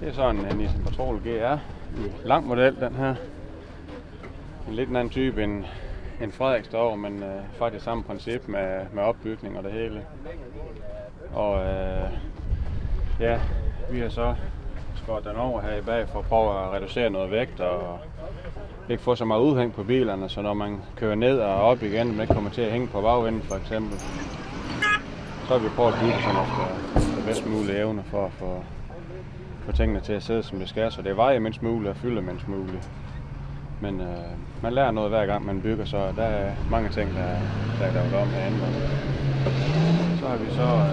Det er sådan en Nissan Patrol GR i lang model, den her. En lidt anden type end Frederiks derovre, men faktisk samme princip med opbygning og det hele. Og ja, vi har så skåret den over her i bag for at prøve at reducere noget vægt og ikke få så meget udhæng på bilerne, så når man kører ned og op igen, man ikke kommer til at hænge på bagenden for eksempel, så har vi prøvet at bygge sådan efter bedst mulige evne for at få tingene til at sidde som det skal, så det vejer mindst muligt og fylder mindst muligt. Men man lærer noget hver gang man bygger, så der er mange ting, der er lavet om herinde. Så har vi så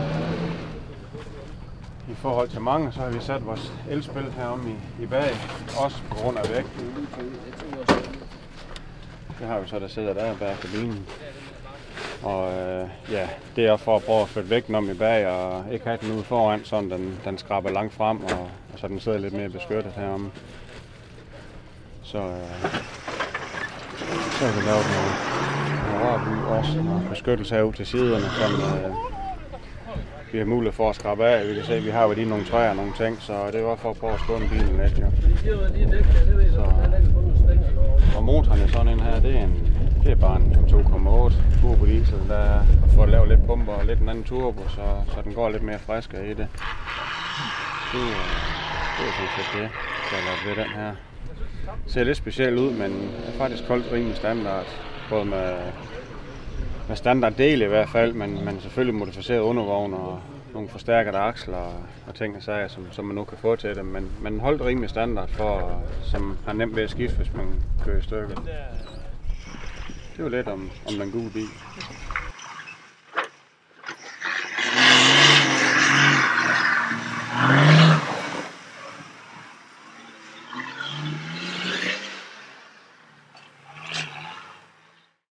i forhold til mange, så har vi sat vores elspil heromme i bag, også på grund af vægten. Det har vi så, der sidder der bag kabinen. Og ja, det er for at prøve at flytte vægten om i bag og ikke have den ude foran, så den skraber langt frem, og så den sidder lidt mere beskyttet heromme. Så har vi lavet nogle rørby også, og beskyttelse herude til siderne, som vi har mulighed for at skrabe af. Vi kan se, at vi har jo lige nogle træer og nogle ting, så det var for at prøve at skåne bilen lidt. Jo. Så, og motoren er sådan en her, det er bare en 2,8 turbo diesel, der får lavet lidt pumper og lidt en anden turbo, så den går lidt mere friskere i det. Det er sådan set det, der er lavet ved den her. Ser lidt specielt ud, men er faktisk holdt rimelig standard, både med standarddele i hvert fald, men selvfølgelig modificeret undervogn og nogle forstærkede aksler og ting og sager, som man nu kan få til det, men holdt rimelig standard som har nemt ved at skifte, hvis man kører i stykker. Det er jo lidt om den gode bil.